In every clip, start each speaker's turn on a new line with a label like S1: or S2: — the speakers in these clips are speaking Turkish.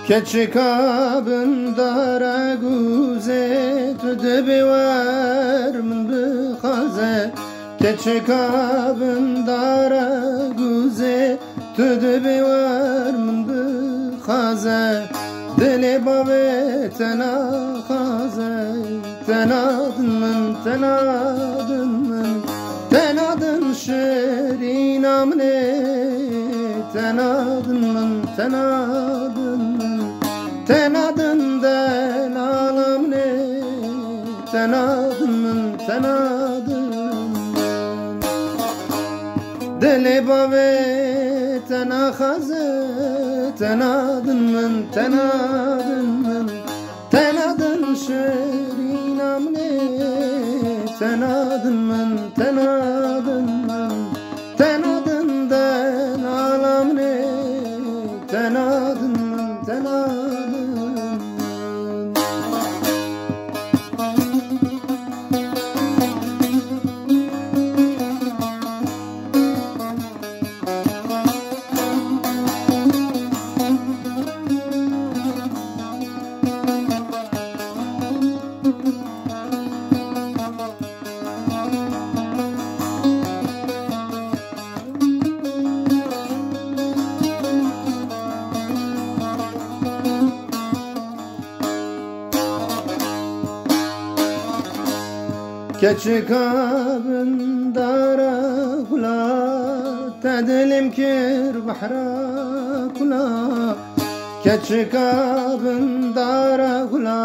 S1: keçi kabın dara guze tüdü biver min bixaze keçi kabın dara guze tüdü biver min bixaze dili babe tena xaze tenadın min tenadın şerin amne tenadın min tenadın delalam ne tenadın min dili babe tena xaze tenadın min tenadın şerin amne tenadın min tenadın delalam ne tenadın min keçi kabın dara kula tedilim kir bahra kula keçi kabın dara kula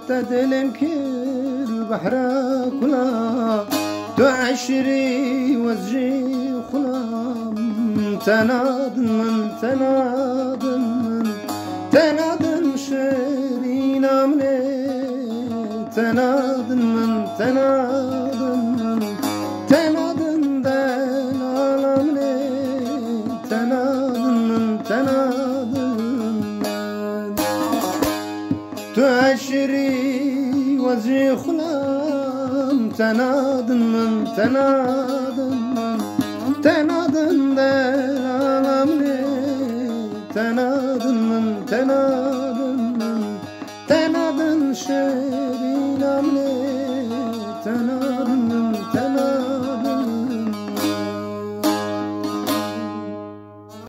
S1: tedilim kir bahra kula تعشري وزجي خلام تنادن من تنادن شيرين امني tenadın min tenadın delalam ne tenadın min tuaşiri vazi khulam tenadın min tenadın delalam ne tenadın min tenadın şer